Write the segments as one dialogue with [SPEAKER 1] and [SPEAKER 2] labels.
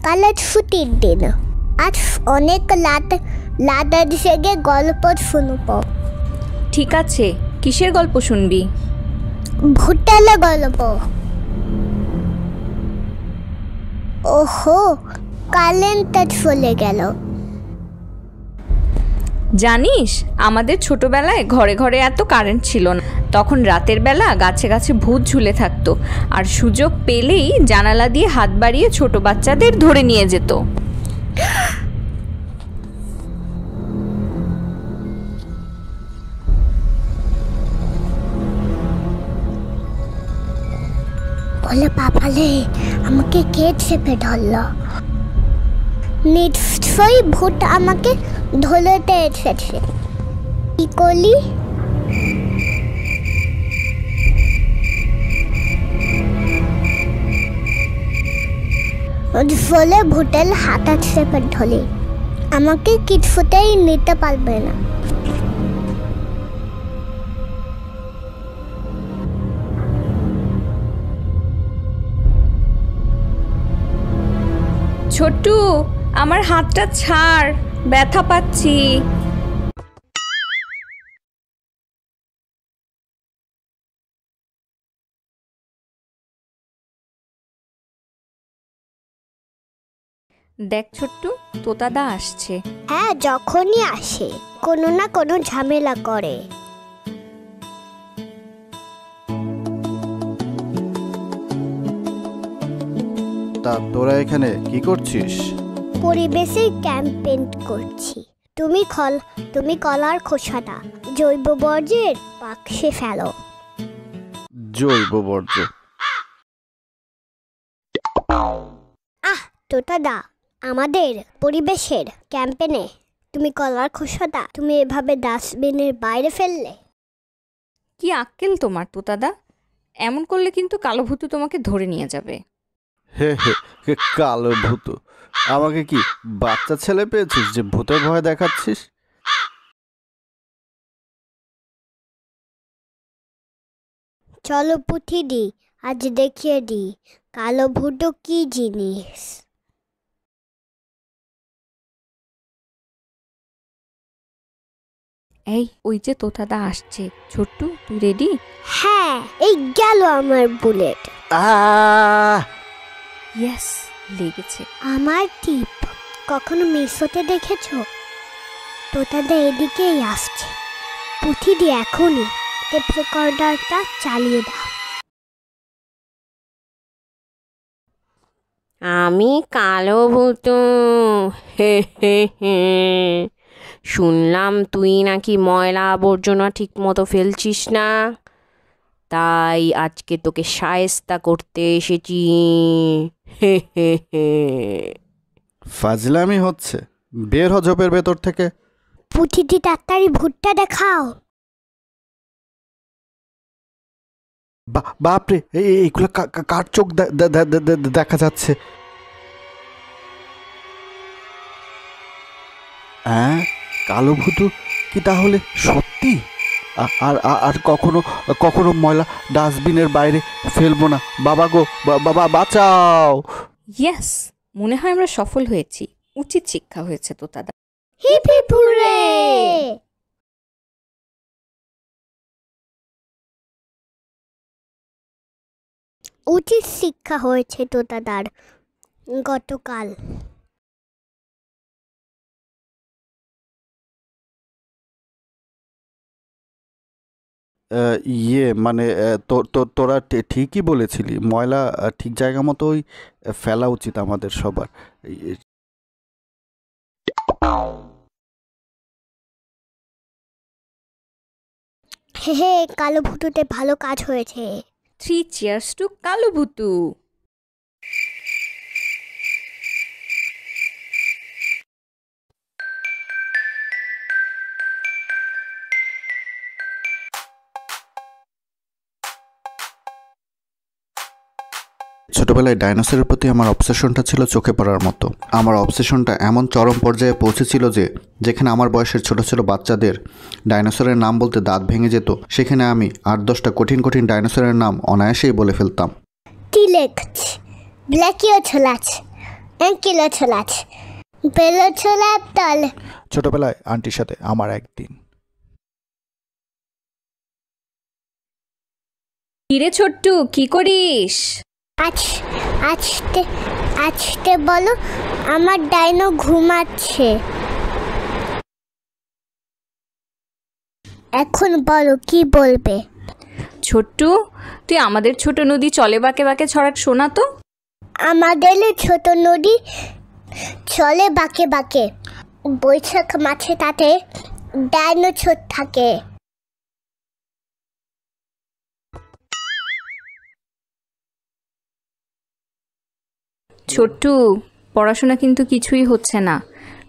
[SPEAKER 1] কালের ছুটির দিন, আজ অনেক লাদার জেগে গল্প শুনব।
[SPEAKER 2] ঠিক আছে, কিসের গল্প শুনবি?
[SPEAKER 1] ভূতের গল্প। ওহো, কারেন্টটা চলে গেল।
[SPEAKER 2] জানিস, আমাদের ছোটবেলায় ঘরে ঘরে এত কারেন্ট ছিল না। তখন রাতের বেলা গাছে গাছে ভূত ঝুলে থাকতো, আর সুযোগ পেলেই জানালা দিয়ে হাত বাড়িয়ে ছোট বাচ্চাদের ধরে নিয়ে যেত।
[SPEAKER 1] বলে বাবালে, আমাকে কে চেপে ধরল? নিশ্চয়ই ভূত আমাকে ধরতে এসেছে। কি করলি? বলে ভূতের হাতা চেপে ধরলি, আমাকে কিছুতেই নিতে পারবে না।
[SPEAKER 2] ছোট্টু, আমার হাতটা ছাড়, ব্যথা পাচ্ছি। দেখ ছোট্টু, তোতাদা আসছে।
[SPEAKER 1] হ্যাঁ, যখনই আসে কোনো না কোনো ঝামেলা করে।
[SPEAKER 3] তা তোরা এখানে কি করছিস?
[SPEAKER 1] পরিবেশের ক্যাম্পেইন করছি। তুমি কলার খোসাটা জৈব বর্জ্যের বাক্সে ফেলো।
[SPEAKER 3] জৈব বর্জ্য?
[SPEAKER 1] তোতাদা, আমাদের পরিবেশের ক্যাম্পেইনে তুমি কলার খোসাটা তুমি এভাবে ডাস্টবিনের বাইরে ফেললে।
[SPEAKER 2] কি আক্কেল তোমার তোতাদা? এমন করলে কিন্তু কালো ভূতু তোমাকে ধরে নিয়ে যাবে।
[SPEAKER 3] হে হে, কালো ভূত? আমাকে কি বাচ্চা ছেলে পেয়েছিস যে ভূতের ভয় দেখাচ্ছিস?
[SPEAKER 1] চলো পুঁথিদি, আজ দেখিয়ে দিই কালো ভূত কি জিনিস।
[SPEAKER 2] এই, ওই যে তোতাদা আসছে। ছোট্টু, তুই রেডি?
[SPEAKER 1] হ্যাঁ, এই গেল আমার বুলেট।
[SPEAKER 2] ইয়েস, লেগেছে।
[SPEAKER 1] আমার টিপ কখনো মিস হতে দেখেছো? তোতাদা এদিকেই আসছে। পুঁথিদি, এখনই টেপ রেকর্ডারটা চালিয়ে দাও।
[SPEAKER 4] আমি কালো ভূত। হে হে হে। শুনলাম তুই নাকি ময়লা আবর্জনা ঠিক মতো ফেলছিস না, তাই আজকে তোকে শায়েস্তা করতে এসেছি। হে হে হে।
[SPEAKER 3] ফাজলামি হচ্ছে, বের হ ঝোপের ভেতর থেকে।
[SPEAKER 1] পুঁথিদি, তাড়াতাড়ি ভূতটা দেখাও।
[SPEAKER 3] বাপরে, এইগুলো কার চোখ দেখা যাচ্ছে? হ্যাঁ, কালো ভূতু কি তাহলে সত্যি? আর আর কখনো কখনো ময়লা ডাস্টবিনের বাইরে ফেলবো না। বাবা গো, বাবা বাঁচাও।
[SPEAKER 2] ইয়েস, মনে হয় আমরা সফল হয়েছি। উচিত শিক্ষা হয়েছে তোতাদা।
[SPEAKER 1] Hip hip hurray! উচিত শিক্ষা হয়েছে তোতাদার গতকাল।
[SPEAKER 3] ইয়ে মানে তোরা ঠিকই বলেছিলি, ময়লা ঠিক জায়গা মতোই ফেলা উচিত আমাদের সবার।
[SPEAKER 1] হে হে, কালো ভূতুতে ভালো কাজ হয়েছে।
[SPEAKER 2] 3 cheers to কালো ভূতু।
[SPEAKER 3] ছোটবেলায় ডাইনোসরের প্রতি আমার অবসেশনটা ছিল চোখে পড়ার মতো। আমার অবসেশনটা এমন চরম পর্যায়ে পৌঁছেছিল যে যেখানে আমার বয়সের ছোট ছোট বাচ্চাদের ডাইনোসরের নাম বলতে দাঁত ভেঙে যেত, সেখানে আমি 8-10টা কঠিন কঠিন ডাইনোসরের নাম অনায়াসেই বলে ফেলতাম।
[SPEAKER 1] টিলেক্স, ব্ল্যাকিওথলাস, কিলো ছোলাছ বেলো ছোলার তল।
[SPEAKER 5] ছোটবেলায় আন্টির সাথে আমার একদিন।
[SPEAKER 2] কিরে ছোট্টু, কি করিস?
[SPEAKER 1] আজতে আজতে বলো, আমার ডাইনো ঘুমাচ্ছে। এখন বলো কি বলবে।
[SPEAKER 2] ছোট্টু, তুই আমাদের ছোট নদী চলে বাঁকে বাঁকে ছড়াট শোনা তো।
[SPEAKER 1] আমাদের ছোট নদী চলে বাঁকে বাঁকে, বৈশাখ মাছে তাতে ডাইনোসর থাকে।
[SPEAKER 2] ছোট্টু, পড়াশোনা কিন্তু কিছুই হচ্ছে না।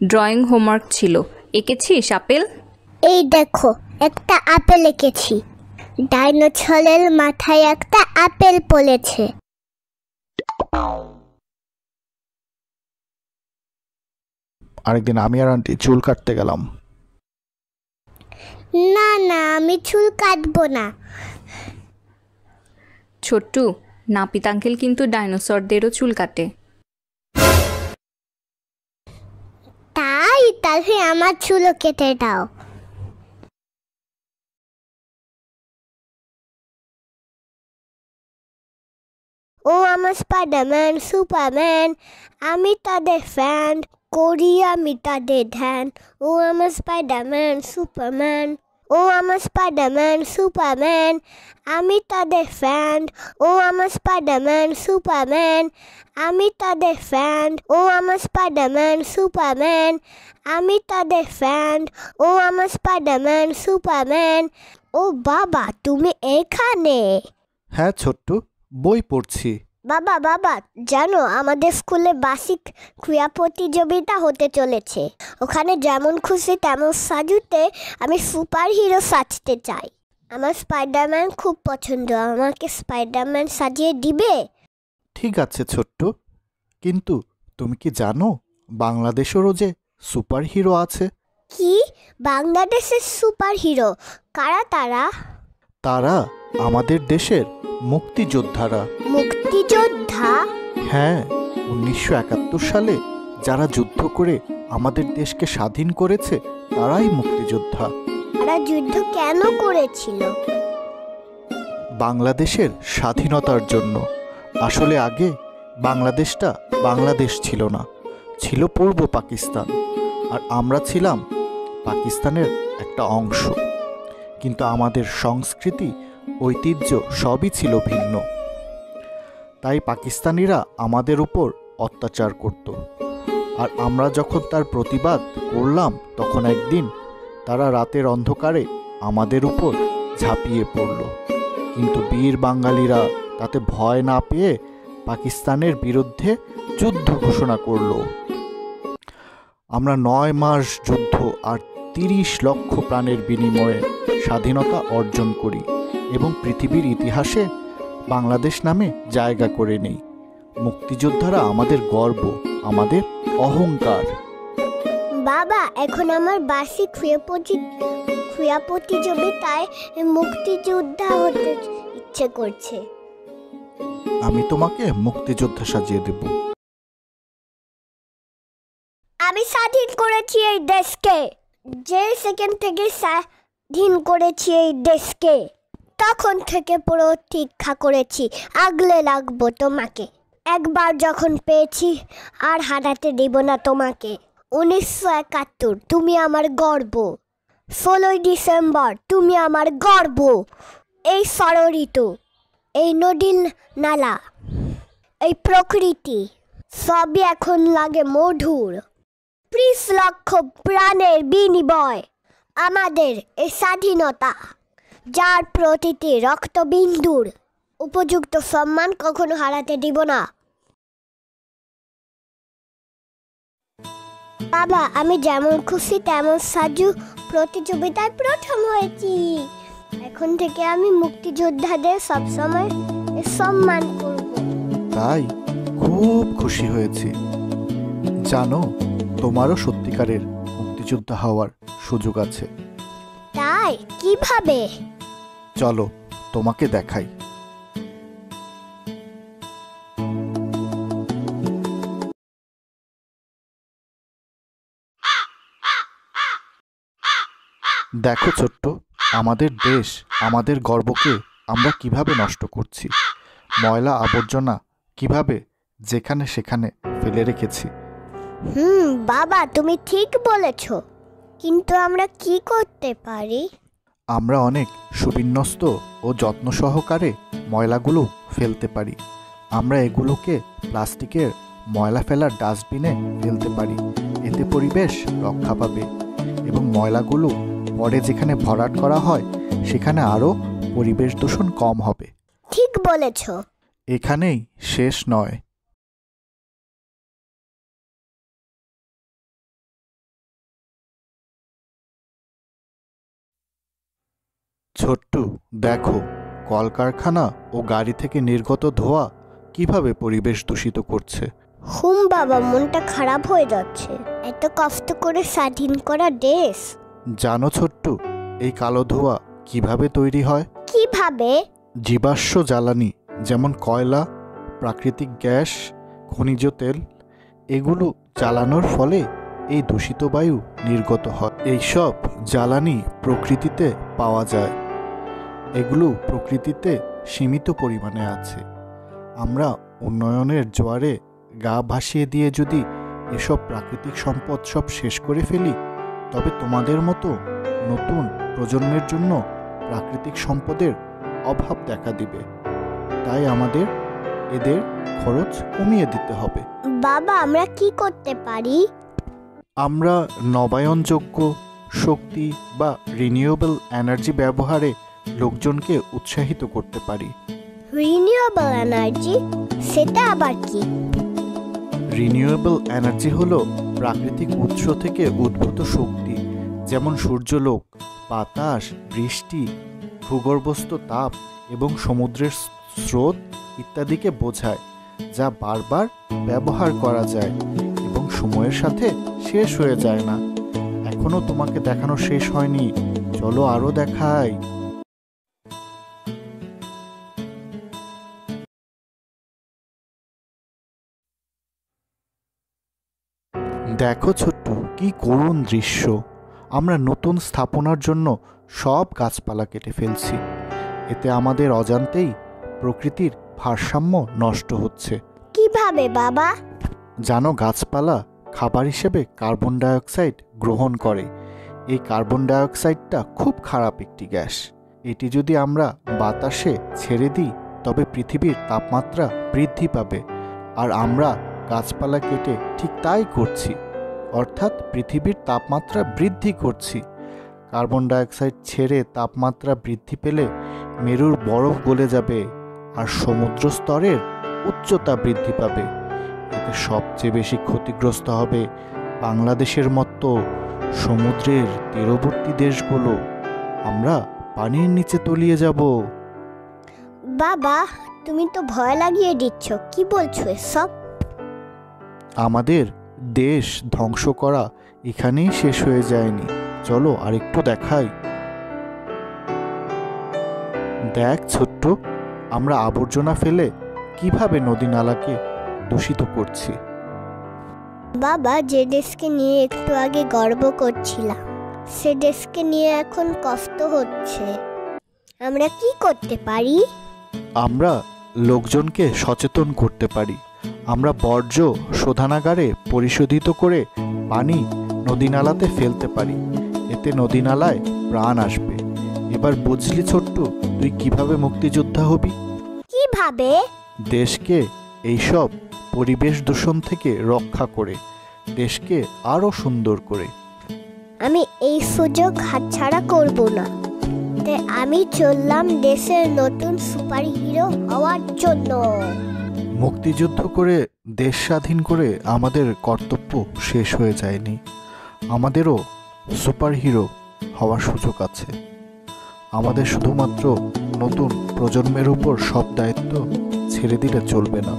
[SPEAKER 2] ড্রয়িং হোমওয়ার্ক ছিল, এঁকেছিস আপেল?
[SPEAKER 1] এই দেখো, একটা আপেল এঁকেছি। ডাইনোসরের মাথায় একটা আপেল পড়েছে।
[SPEAKER 5] আরেকদিন আমি আর আন্টি চুল কাটতে গেলাম।
[SPEAKER 1] না না, আমি চুল কাটবো না।
[SPEAKER 2] ছোট্টু, নাপিত আঙ্কেল কিন্তু ডাইনোসরদেরও চুল কাটে।
[SPEAKER 1] তাহলে আমার চুলও কেটে দাও। ও আমার স্পাইডারম্যান, সুপারম্যান, আমি তাদের ফ্যান, করি আমি তাদের ধ্যান। ও আমার স্পাইডারম্যান, সুপারম্যান, ও আমার স্পাইডারম্যান, সুপারম্যান, আমি তাদের ফ্যান। ও আমার স্পাইডারম্যান, সুপারম্যান, আমি তাদের ফ্যান। ও আমার স্পাইডারম্যান, সুপারম্যান, আমি তাদের ফ্যান। ও আমার স্পাইডারম্যান, সুপারম্যান। ও বাবা, তুমি এখানে?
[SPEAKER 5] হ্যাঁ ছোট্টু, বই পড়ছি।
[SPEAKER 1] বাবা বাবা, জানো আমাদের স্কুলে বার্ষিক ক্রীড়া প্রতিযোগিতা হতে চলেছে। ওখানে যেমন খুশি তেমন সাজুতে আমি সুপার হিরো সাজতে চাই। আমার স্পাইডারম্যান খুব পছন্দ, আমাকে স্পাইডারম্যান সাজিয়ে দিবে?
[SPEAKER 5] ঠিক আছে ছোট্টু, কিন্তু তুমি কি জানো বাংলাদেশেরও যে সুপার হিরো আছে?
[SPEAKER 1] কি, বাংলাদেশের সুপার হিরো? কারা তারা?
[SPEAKER 5] তারা আমাদের দেশের মুক্তিযোদ্ধারা।
[SPEAKER 1] মুক্তিযোদ্ধা?
[SPEAKER 5] হ্যাঁ, 1971 সালে যারা যুদ্ধ করে আমাদের দেশকে স্বাধীন করেছে তারাই মুক্তিযোদ্ধা।
[SPEAKER 1] তারা যুদ্ধ কেন করেছিল?
[SPEAKER 5] বাংলাদেশের স্বাধীনতার জন্য। আসলে আগে বাংলাদেশটা বাংলাদেশ ছিল না, ছিল পূর্ব পাকিস্তান, আর আমরা ছিলাম পাকিস্তানের একটা অংশ। কিন্তু আমাদের সংস্কৃতি, ঐতিহ্য সবই ছিল ভিন্ন। তাই পাকিস্তানিরা আমাদের উপর অত্যাচার করত, আর আমরা যখন তার প্রতিবাদ করলাম তখন একদিন তারা রাতের অন্ধকারে আমাদের উপর ঝাঁপিয়ে পড়ল। কিন্তু বীর বাঙালিরা তাতে ভয় না পেয়ে পাকিস্তানের বিরুদ্ধে যুদ্ধ ঘোষণা করল। আমরা 9 মাস যুদ্ধ আর 30 লক্ষ প্রাণের বিনিময়ে স্বাধীনতা অর্জন করি এবং পৃথিবীর ইতিহাসে বাংলাদেশ নামে জায়গা করে নেই। মুক্তিযোদ্ধারা আমাদের গর্ব, আমাদের অহংকার।
[SPEAKER 1] বাবা, এখন আমার বার্ষিক ক্রীড়া প্রতিযোগিতায় মুক্তিযোদ্ধা হতে ইচ্ছে করছে।
[SPEAKER 5] আমি তোমাকে মুক্তিযোদ্ধা সাজিয়ে দেব।
[SPEAKER 1] আমি স্বাধীন করেছি এই দেশকে। যে সেকেন্ড থেকে স্বাধীন করেছি এই দেশকে, তখন থেকে প্রতীক্ষা করেছি আগলে রাখবো তোমাকে। একবার যখন পেয়েছি আর হারাতে দেব না তোমাকে। 1971, তুমি আমার গর্ব। 16ই ডিসেম্বর, তুমি আমার গর্ব। এই ষড়ঋতু, এই নদী নালা, এই প্রকৃতি সবই এখন লাগে মধুর। 30 লক্ষ প্রাণের বিনিময় আমাদের এই স্বাধীনতা, যার প্রতিটি রক্তবিন্দুর উপযুক্ত সম্মান কখনো হারাতে দিব না। বাবা, আমি যেমন খুশি তেমন সাজু প্রতিযোগিতায় প্রথম হয়েছি। এখন থেকে আমি মুক্তিযোদ্ধাদের সবসময় সম্মান করব।
[SPEAKER 5] তাই খুব খুশি হয়েছি। জানো, তোমারও সত্যিকারের মুক্তিযোদ্ধা হওয়ার সুযোগ আছে।
[SPEAKER 1] তাই কিভাবে?
[SPEAKER 5] চলো তোমাকে দেখাই। দেখো ছোট্ট, আমাদের দেশ, আমাদের গর্বকে আমরা কিভাবে নষ্ট করছি। ময়লা আবর্জনা কিভাবে যেখানে সেখানে ফেলে রেখেছি।
[SPEAKER 1] বাবা তুমি ঠিক বলেছ, কিন্তু আমরা কি করতে পারি?
[SPEAKER 5] আমরা অনেক সুবিন্যস্ত ও যত্ন সহকারে ময়লাগুলো ফেলতে পারি। আমরা এগুলোকে প্লাস্টিকের ময়লা ফেলার ডাস্টবিনে ফেলতে পারি। এতে পরিবেশ রক্ষা পাবে এবং ময়লাগুলো পরে যেখানে ভরাট করা হয় সেখানে আরও পরিবেশ দূষণ কম হবে।
[SPEAKER 1] ঠিক বলেছ।
[SPEAKER 5] এখানেই শেষ নয়। ছোট্টু, দেখো কলকারখানা ও গাড়ি থেকে নির্গত ধোঁয়া কিভাবে পরিবেশ দূষিত করছে।
[SPEAKER 1] বাবা, মনটা খারাপ হয়ে যাচ্ছে। এত কষ্ট করে স্বাধীন করা দেশ।
[SPEAKER 5] জানো ছোট্টু, এই কালো ধোঁয়া কিভাবে তৈরি হয়?
[SPEAKER 1] কিভাবে?
[SPEAKER 5] জীবাশ্ম জ্বালানি যেমন কয়লা, প্রাকৃতিক গ্যাস, খনিজ তেল, এগুলো জ্বালানোর ফলে এই দূষিত বায়ু নির্গত হয়। এইসব জ্বালানি প্রকৃতিতে পাওয়া যায়। এগুলো প্রকৃতিতে সীমিত পরিমাণে আছে। আমরা উন্নয়নের জোয়ারে গা ভাসিয়ে দিয়ে যদি এসব প্রাকৃতিক সম্পদ সব শেষ করে ফেলি, তবে তোমাদের মতো নতুন প্রজন্মের জন্য প্রাকৃতিক সম্পদের অভাব দেখা দিবে। তাই আমাদের এদের খরচ কমিয়ে দিতে হবে।
[SPEAKER 1] বাবা, আমরা কি করতে পারি?
[SPEAKER 5] আমরা নবায়নযোগ্য শক্তি বা রিনিউয়েবল এনার্জি ব্যবহারে লোকজনকে উৎসাহিত করতে পারি।
[SPEAKER 1] Renewable energy? সেটা আবার কি?
[SPEAKER 5] রিনিউয়েবল এনার্জি হলো প্রাকৃতিক উৎস থেকে উদ্ভূত শক্তি, যেমন সূর্যালোক, বাতাস, বৃষ্টি, ভূগর্ভস্থ তাপ এবং সমুদ্রের স্রোত ইত্যাদিকে বোঝায়, যা বারবার ব্যবহার করা যায় এবং সময়ের সাথে শেষ হয়ে যায় না। এখনো তোমাকে দেখানো শেষ হয়নি, চলো আরো দেখাই। দেখো ছোট্ট, কি করুণ দৃশ্য। আমরা নতুন স্থাপনার জন্য সব গাছপালা কেটে ফেলছি। এতে আমাদের অজান্তেই প্রকৃতির ভারসাম্য নষ্ট হচ্ছে।
[SPEAKER 1] কিভাবে বাবা?
[SPEAKER 5] জানো, গাছপালা খাবার হিসেবে কার্বন ডাইঅক্সাইড গ্রহণ করে। এই কার্বন ডাইঅক্সাইডটা খুব খারাপ একটি গ্যাস। এটি যদি আমরা বাতাসে ছেড়ে দিই তবে পৃথিবীর তাপমাত্রা বৃদ্ধি পাবে। আর আমরা গাছপালা কেটে ঠিক তাই করছি, অর্থাৎ পৃথিবীর তাপমাত্রা বৃদ্ধি করছি। কার্বন ডাইঅক্সাইড ছেড়ে তাপমাত্রা বৃদ্ধি পেলে মেরুর বরফ গলে যাবে আর সমুদ্র স্তরের উচ্চতা বৃদ্ধি পাবে। এতে সবচেয়ে বেশি ক্ষতিগ্রস্ত হবে বাংলাদেশের মতো সমুদ্রের তীরবর্তী দেশগুলো। আমরা পানির নিচে তলিয়ে যাব।
[SPEAKER 1] বাবা, তুমি তো ভয় লাগিয়ে দিচ্ছ। কি বলছো এসব?
[SPEAKER 5] আমাদের দেশ ধ্বংস করা এখানেই শেষ হয়ে যায়নি, চলো আরেকটু দেখাই। দেখ ছোট্ট, আমরা আবর্জনা ফেলে কিভাবে নদী নালাকে দূষিত করছি।
[SPEAKER 1] বাবা, যে দেশকে নিয়ে একটু আগে গর্ব করছিলাম, সে দেশকে নিয়ে এখন কষ্ট হচ্ছে। আমরা কি করতে পারি?
[SPEAKER 5] আমরা লোকজনকে সচেতন করতে পারি। আমরা বর্জ্য শোধনাগারে পরিশোধিত করে পানি নদীনালাতে ফেলতে পারি। এতে নদীনালায় প্রাণ আসবে। এবার বুঝলি ছোট্ট, তুই কিভাবে মুক্তিযোদ্ধা হবি?
[SPEAKER 1] কিভাবে?
[SPEAKER 5] দেশকে এইসব পরিবেশ দূষণ থেকে রক্ষা করে, দেশকে আরো সুন্দর করে।
[SPEAKER 1] আমি এই সুযোগ হাতছাড়া করব না। তাই আমি চললাম দেশের নতুন সুপার হিরো হওয়ার জন্য।
[SPEAKER 5] মুক্তিযুদ্ধ করে দেশ স্বাধীন করে আমাদের কর্তব্য শেষ হয়ে যায়নি। আমাদেরও সুপার হিরো হওয়ার সুযোগ আছে। আমাদের শুধুমাত্র নতুন প্রজন্মের উপর সব দায়িত্ব ছেড়ে দিলে চলবে না।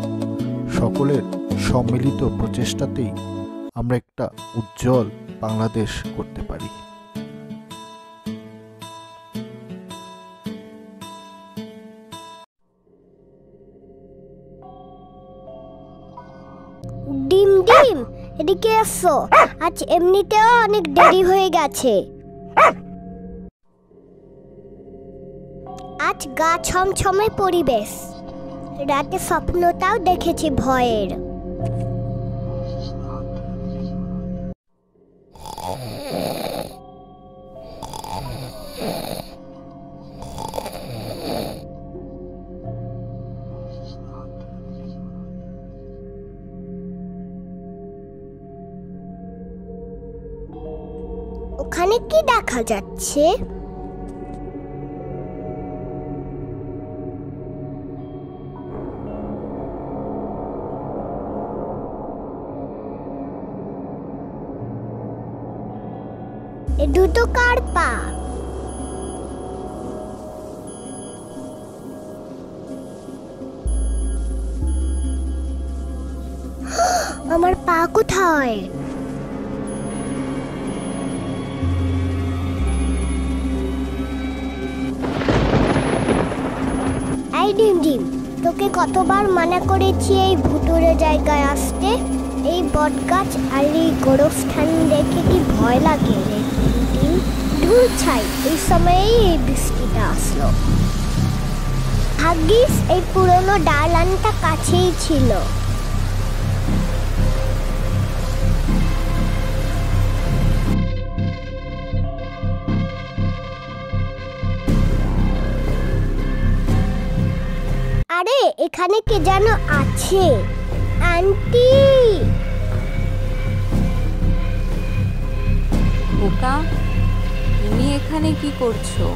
[SPEAKER 5] সকলের সম্মিলিত প্রচেষ্টাতেই আমরা একটা উজ্জ্বল বাংলাদেশ করতে পারি।
[SPEAKER 1] ডিম ডিম, এদিকে এসো। আজ এমনিতেও অনেক দেরি হয়ে গেছে। গা ছমছমে পরিবেশ। রাতে স্বপ্নটাও দেখেছি ভয়ের। ওখানে কি দেখা যাচ্ছে? এ দুটো কার পা? আমার পা কোথায়? এই ডিম ডিম, তোকে কতবার মানা করেছি এই ভুতুরে জায়গায় আসতে? এই বটগাছ আর এই গোরস্থান দেখে কি ভয় লাগে রে ডিম ডিম? ধুর ছাই, এই সময়েই এই বৃষ্টিটা আসলো। ভাগ্যিস এই পুরনো দালানটা কাছেই ছিল। আরে এখানে কে যেন আছে। আন্টি,
[SPEAKER 2] খোকা, তুমি এখানে কি করছো?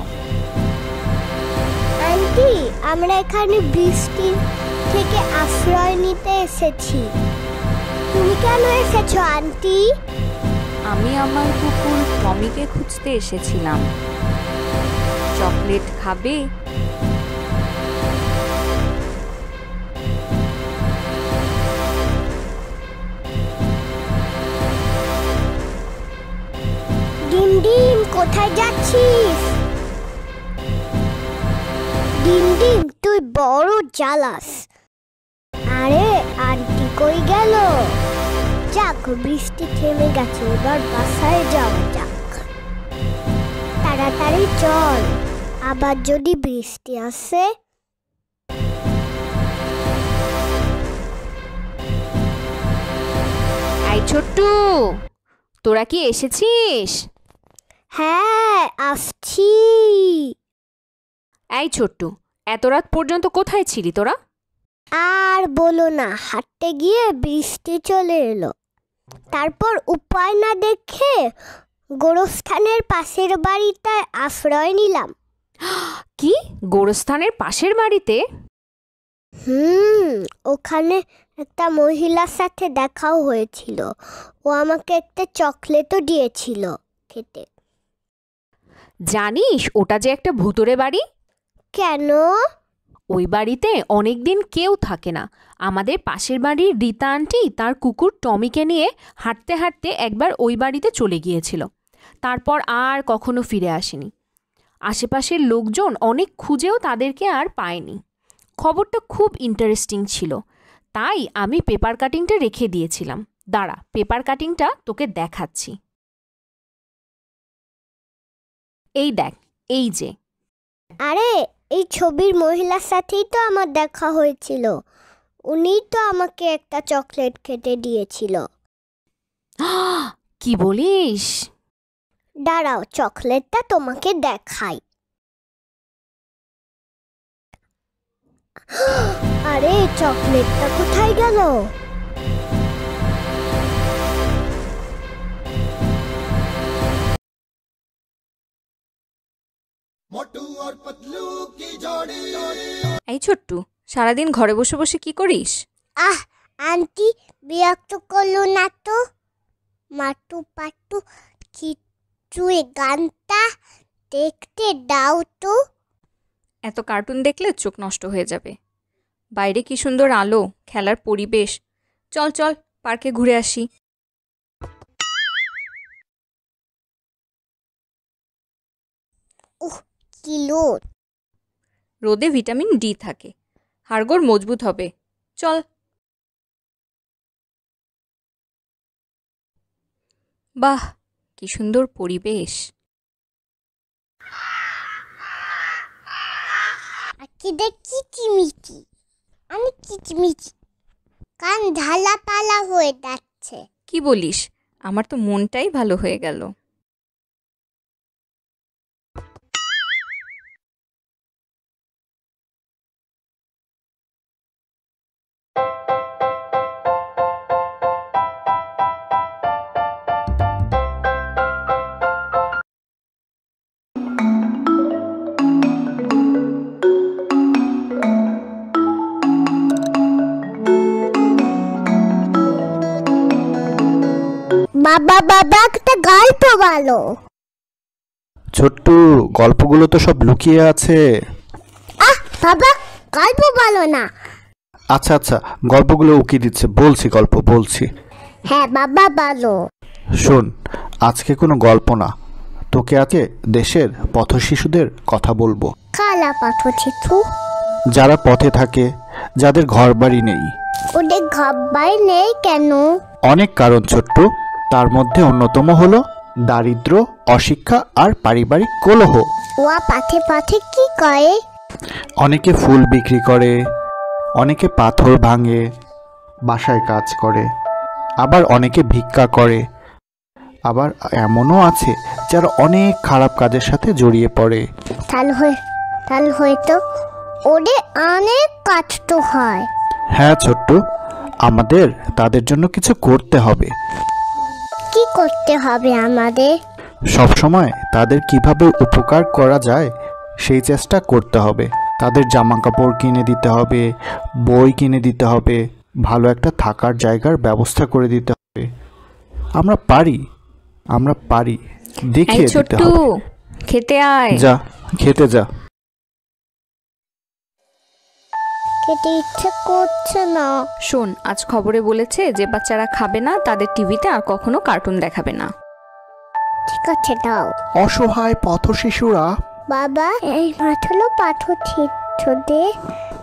[SPEAKER 1] আন্টি, আমরা এখানে বৃষ্টির থেকে আশ্রয় নিতে এসেছি। তুমি কেন এসেছো আন্টি?
[SPEAKER 2] আমি আমার কুকুর টমিকে খুঁজতে এসেছিলাম। চকলেট খাবে?
[SPEAKER 1] ডিম ডিম, কোথায় যাচ্ছিস? ডিম ডিম, তুই বড় জ্বালাস। আরে আন্টি কই গেল? যাক, বৃষ্টি থেমে গেছে, এবার বাসায় যাওয়া যাক। তাড়াতাড়ি চল, আবার যদি বৃষ্টি আসে।
[SPEAKER 4] এই ছোট্টু, তোরা কি এসেছিস?
[SPEAKER 1] হ্যাঁ, আসছি।
[SPEAKER 4] এই ছোট্টু, এত রাত পর্যন্ত কোথায় ছিলি তোরা?
[SPEAKER 1] আর বলো না, হাঁটতে গিয়ে বৃষ্টি চলে এলো। তারপর উপায় না দেখে গোরস্থানের পাশের বাড়িটায় আশ্রয় নিলাম।
[SPEAKER 4] কি, গোরস্থানের পাশের বাড়িতে?
[SPEAKER 1] ওখানে একটা মহিলার সাথে দেখাও হয়েছিল। ও আমাকে একটা চকলেটও দিয়েছিল খেতে।
[SPEAKER 4] জানিস ওটা যে একটা ভুতুরে বাড়ি?
[SPEAKER 1] কেন?
[SPEAKER 4] ওই বাড়িতে অনেক দিন কেউ থাকে না। আমাদের পাশের বাড়ির রীতা আন্টি তার কুকুর টমিকে নিয়ে হাঁটতে হাঁটতে একবার ওই বাড়িতে চলে গিয়েছিল। তারপর আর কখনো ফিরে আসেনি। আশেপাশের লোকজন অনেক খুঁজেও তাদেরকে আর পায়নি। খবরটা খুব ইন্টারেস্টিং ছিল, তাই আমি পেপার কাটিংটা রেখে দিয়েছিলাম। দাঁড়া, পেপার কাটিংটা তোকে দেখাচ্ছি। এই দেখ, এই যে।
[SPEAKER 1] আরে, এই ছবির মহিলার সাথেই তো আমার দেখা হয়েছিল। উনিই তো আমাকে একটা চকলেট খেতে দিয়েছিল।
[SPEAKER 4] কি বলিস?
[SPEAKER 1] দাঁড়াও, চকলেটটা তোমাকে দেখাই। আরে, চকলেটটা কোথায় গেল?
[SPEAKER 2] এই ছোট্টু, সারাদিন ঘরে বসে বসে কি করিস?
[SPEAKER 1] আন্টি, বিরক্ত করলো না তো? মাটু পাটু কিছু গানটা দেখতে দাও তো।
[SPEAKER 2] এত কার্টুন দেখলে চোখ নষ্ট হয়ে যাবে। বাইরে কি সুন্দর আলো, খেলার পরিবেশ। চল চল, পার্কে ঘুরে আসি।
[SPEAKER 1] কি লোদ!
[SPEAKER 2] রোদে ভিটামিন ডি থাকে, হাড়গোড় মজবুত হবে। চল। বাহ, কি সুন্দর পরিবেশ।
[SPEAKER 1] খিদে কিচিমিচি, অনেক কিচিমিচি, কান ঝালা পালা হয়ে যাচ্ছে।
[SPEAKER 2] কি বলিস? আমার তো মনটাই ভালো হয়ে গেল।
[SPEAKER 1] বাবা বাবা একটা গল্প বলো।
[SPEAKER 5] ছোট্টু, গল্পগুলো তো সব লুকিয়ে আছে।
[SPEAKER 1] বাবা গল্প বলো না।
[SPEAKER 5] আচ্ছা আচ্ছা, গল্পগুলো উকি দিচ্ছে, বলছি গল্প বলছি।
[SPEAKER 1] হ্যাঁ বাবা বলো।
[SPEAKER 5] শোন, আজকে কোনো গল্প না, তোকে আজকে দেশের পথশিশুদের কথা বলবো।
[SPEAKER 1] কালা পাথর চিত্র।
[SPEAKER 5] যারা পথে থাকে, যাদের ঘরবাড়ি নেই।
[SPEAKER 1] ওদের ঘর নেই কেন?
[SPEAKER 5] অনেক কারণ ছোট্ট, তার মধ্যে অন্যতম হলো দারিদ্র্য, অশিক্ষা আর পারিবারিক কলহ।
[SPEAKER 1] ওয়া পাথে পাথে কি করে?
[SPEAKER 5] অনেকে ফুল বিক্রি করে, অনেকে পাথর ভাঙে, বাসায় কাজ করে, আবার অনেকে ভিক্ষা করে, আবার এমনও আছে যারা অনেক খারাপ কাজের সাথে জড়িয়ে পড়ে।
[SPEAKER 1] তাহলে হয়তো ওদের অনেক কষ্ট হয়।
[SPEAKER 5] হ্যাঁ ছোট্ট, আমাদের তাদের জন্য কিছু করতে হবে।
[SPEAKER 1] কি করতে হবে আমাদের?
[SPEAKER 5] সবসময় তাদের কিভাবে উপকার করা যায় সেই চেষ্টা করতে হবে। তাদের জামা কাপড় কিনে দিতে হবে, বই কিনে দিতে হবে, ভালো একটা থাকার জায়গার ব্যবস্থা করে দিতে হবে। আমরা পারি, দেখিয়ে দিতে
[SPEAKER 2] ছোট্টু,
[SPEAKER 5] হবে।
[SPEAKER 2] খেতে আয়।
[SPEAKER 5] যা, খেতে যা।
[SPEAKER 1] খেতে ইচ্ছে করছে না।
[SPEAKER 2] শোন, আজ খবরে বলেছে যে বাচ্চারা খাবে না তাদের টিভিতে আর কখনো কার্টুন দেখাবে না।
[SPEAKER 1] ঠিক আছে দাও।
[SPEAKER 5] অসহায় পথশিশুরা।
[SPEAKER 1] বাবা এই মাথালো পাথর চিত্রদের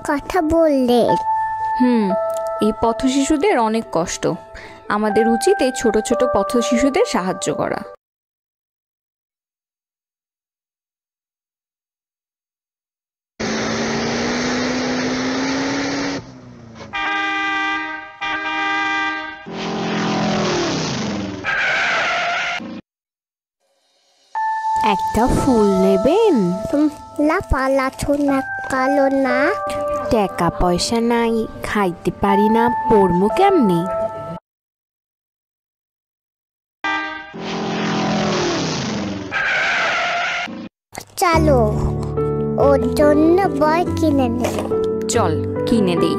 [SPEAKER 1] কথা বললে।
[SPEAKER 2] এই পথশিশুদের অনেক কষ্ট। আমাদের উচিত এই ছোট ছোট পথশিশুদের সাহায্য করা।
[SPEAKER 4] একটা ফুল নেবেন?
[SPEAKER 1] লাফালাছো না কালো না।
[SPEAKER 4] টাকা পয়সা নাই, খাইতে পারি না, পড়মু কেমনে?
[SPEAKER 1] চলো ওর জন্য বই কিনে নেব।
[SPEAKER 2] চল কিনে দেই।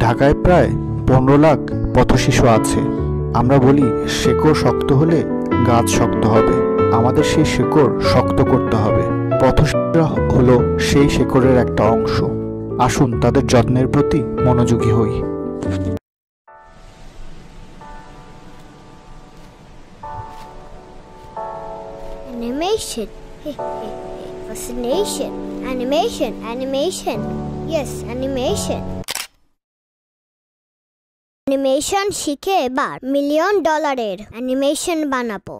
[SPEAKER 5] ঢাকায় প্রায় 15 লাখ পথশিশু আছে। আমরা বলি শেকড় শক্ত হলে গাছ শক্ত হবে। আমাদের সেই শেকড় শক্ত করতে হবে। পথশিশুরা হলো সেই শেকড়ের একটা অংশ। আসুন তাদের যত্নের প্রতি মনোযোগী হই।
[SPEAKER 1] Animation. Fascination. Animation. Yes, animation. Animation শিখে এবার $1 মিলিয়ন অ্যানিমেশন বানাবো।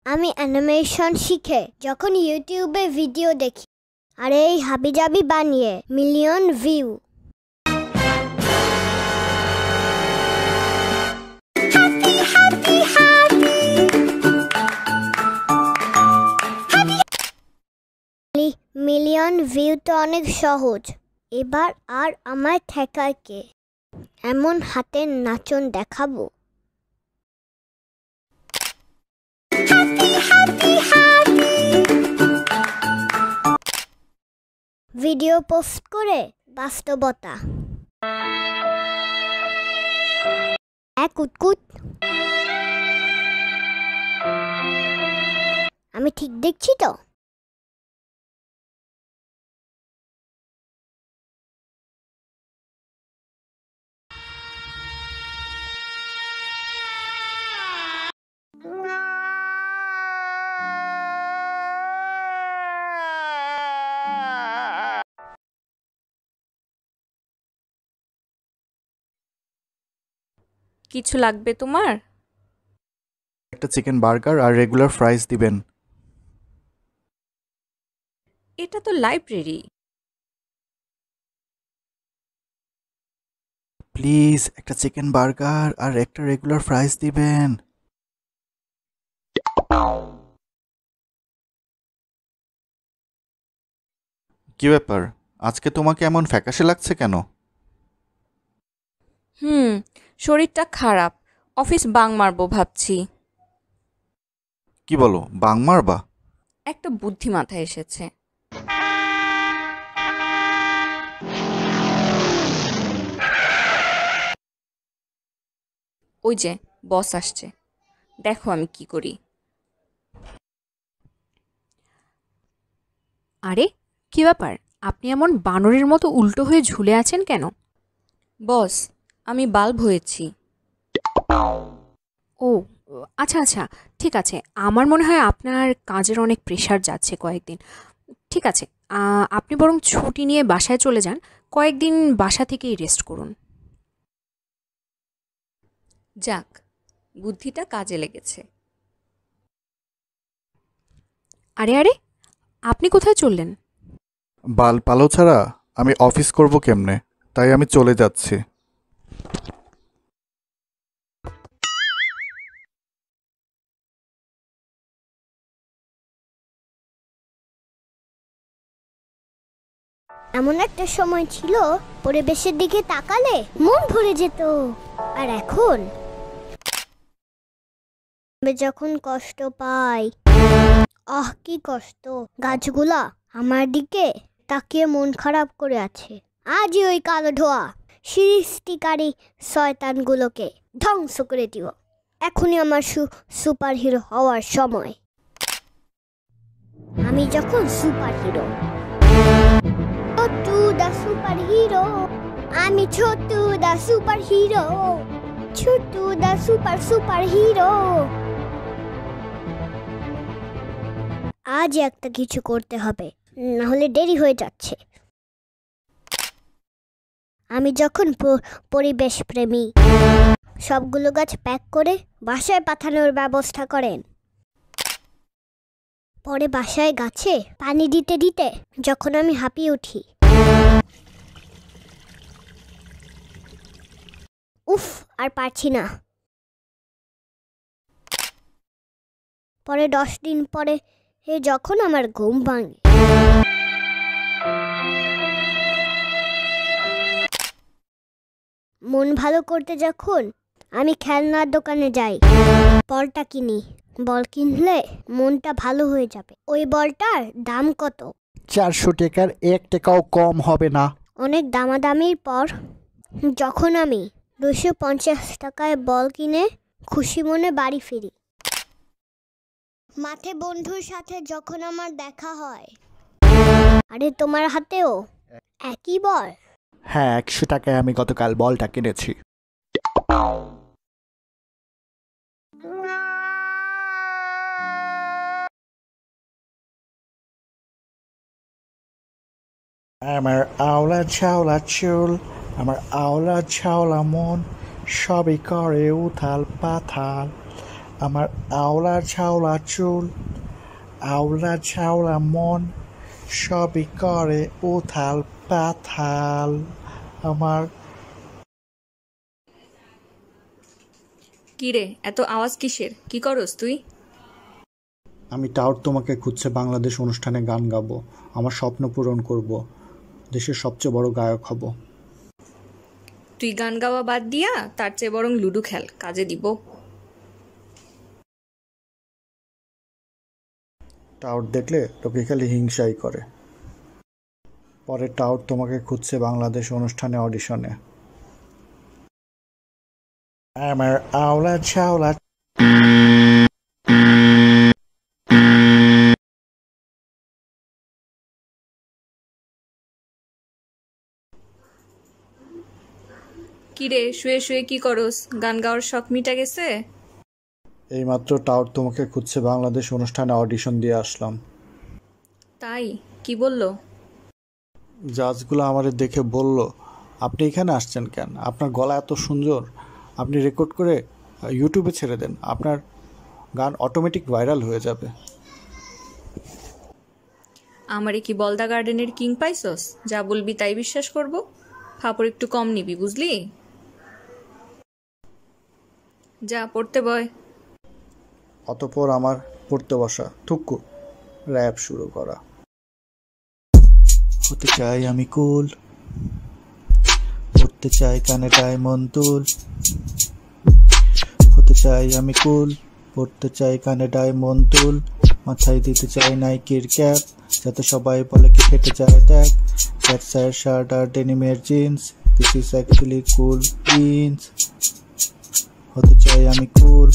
[SPEAKER 1] আমি অ্যানিমেশন শিখে যখন ইউটিউবে ভিডিও দেখি আর এই হাবিজাবি বানিয়ে মিলিয়ন ভিউ। মিলিয়ন ভিউ তো অনেক সহজ। এবার আর আমার ঠেকাকে এমন হাতের নাচন দেখাবো। ভিডিও পোস্ট করে বাস্তবতা। কুতকুত, আমি ঠিক দেখছি তো?
[SPEAKER 2] কিছু লাগবে তোমার?
[SPEAKER 5] একটা চিকেন বার্গার আর রেগুলার ফ্রাইস দিবেন।
[SPEAKER 2] এটা তো লাইব্রেরি।
[SPEAKER 5] প্লিজ একটা চিকেন বার্গার আর একটা রেগুলার ফ্রাইস দিবেন। কি ব্যাপার, আজকে তোমাকে এমন ফ্যাকাশে লাগছে কেন?
[SPEAKER 2] শরীরটা খারাপ, অফিস বাং মারবো ভাবছি।
[SPEAKER 5] কি বলো, বাং মারবা?
[SPEAKER 2] একটা বুদ্ধি মাথায় এসেছে। ওই যে বস আসছে, দেখো আমি কি করি।
[SPEAKER 4] আরে কি ব্যাপার, আপনি এমন বানরের মতো উল্টো হয়ে ঝুলে আছেন কেন?
[SPEAKER 2] বস, আমি বাল্ব হয়েছি।
[SPEAKER 4] ও আচ্ছা আচ্ছা, ঠিক আছে। আমার মনে হয় আপনার কাজের অনেক প্রেশার যাচ্ছে কয়েকদিন। ঠিক আছে, আপনি বরং ছুটি নিয়ে বাসায় চলে যান, কয়েকদিন বাসা থেকেই রেস্ট করুন।
[SPEAKER 2] যাক, বুদ্ধিটা কাজে লেগেছে।
[SPEAKER 4] আরে আরে, আপনি কোথায় চললেন?
[SPEAKER 5] বাল পালো ছাড়া আমি অফিস করব কেমনে, তাই আমি চলে যাচ্ছি।
[SPEAKER 1] এমন একটা সময় ছিল পরিবেশের দিকে তাকালে মন ভরে যেত, আর এখন আমি যখন কষ্ট পাই, কি কষ্ট! গাছগুলা আমার দিকে তাকিয়ে মন খারাপ করে আছে। আজই ওই কালো ধোয়া সৃষ্টিকারী শয়তানগুলোকে ধ্বংস করে দিও। এখনই আমার সুপার হিরো হওয়ার সময়। আমি যখন সুপার হিরো, ছোটু দা সুপার হিরো, আমি ছোটু দা সুপার হিরো, ছোটু দা সুপার হিরো। আজ একটা কিছু করতে হবে, না হলে দেরি হয়ে যাচ্ছে। আমি যখন পরিবেশ প্রেমী, সবগুলো গাছ প্যাক করে বাসায় পাঠানোর ব্যবস্থা করেন। পরে বাসায় গাছে পানি দিতে দিতে যখন আমি হাঁপিয়ে উঠি, উফ, আর পারছি না। পরে 10 দিন পরে যখন আমার ঘুম ভাঙে, মন ভালো করতে যখন আমি খেলনার দোকানে যাই, বলটা কিনি। বল কিনলে মনটা ভালো হয়ে যাবে। ওই বলটার দাম কত?
[SPEAKER 5] 400 টাকার 1 টাকাও কম হবে না।
[SPEAKER 1] অনেক দামাদামির পর যখন আমি 250 টাকায় বল কিনে খুশি মনে বাড়ি ফিরি, মাঠে বন্ধুর সাথে যখন আমার দেখা হয়, আরে তোমার হাতেও একই বল?
[SPEAKER 5] হ্যাঁ, 100 টাকায় আমি গতকাল বলটা কিনেছি। আমার আওলা ছাওলা চুল, আমার আওলা ছাওলা মন, সবই করে উথাল পাথাল। আমার আওলা ছাওলা চুল, আওলা ছাওলা মন, সবই করে উথাল পাথাল। আমার
[SPEAKER 2] কিরে, এত আওয়াজ কিসের? কি করস তুই?
[SPEAKER 5] আমি টাউট তোমাকে খুঁজছে বাংলাদেশ অনুষ্ঠানে গান গাবো, আমার স্বপ্ন পূরণ করব, দেশের সবচেয়ে বড় গায়ক হব।
[SPEAKER 2] তুই গান গাওয়া বাদ দিয়া তার চেয়ে বরং লুডো খেল, কাজে দিব।
[SPEAKER 5] টাউট দেখলে লোকে খালি হিংসাই করে। পরে টাউট তোমাকে খুঁজছে বাংলাদেশ অনুষ্ঠানে অডিশনে। আমার আওলা ছাওলা
[SPEAKER 2] কিরে, শুয়ে শুয়ে কি করস? গান গাওয়ার শখ মিটা গেছে?
[SPEAKER 5] এইমাত্র টাউট তোমাকে খুঁজছে বাংলাদেশ অনুষ্ঠানে অডিশন দিয়ে আসলাম।
[SPEAKER 2] তাই? কি বললো?
[SPEAKER 5] জাজগুলো আমাদের দেখে বলল, আপনি এখানে আসছেন কেন? আপনার গলা এত সুন্দর, আপনি রেকর্ড করে ইউটিউবে ছেড়ে দেন, আপনার গান অটোমেটিক ভাইরাল হয়ে যাবে।
[SPEAKER 2] আমারে কি বলদা গার্ডেনের কিং পাইছস? যা বলবি তাই বিশ্বাস করব। ফাপড় একটু কম নিবি, বুঝলি? যা পড়তে বয়।
[SPEAKER 5] অতঃপর আমার পড়তে বসা, থুক্কু র্যাপ শুরু করা। হতে চাই আমি কুল, পড়তে চাই কানে ডায়মন্ড দুল। হতে চাই আমি কুল, পড়তে চাই কানে ডায়মন্ড দুল। মাথায় দিতে চাই নাইকির ক্যাপ, যাতে সবাই বলে কি ফেটে যায় দেখ। দ্যাটস আ শার্ট আর ডেনিমের jeans, this is actually cool jeans. হতে চাই আমি কুল।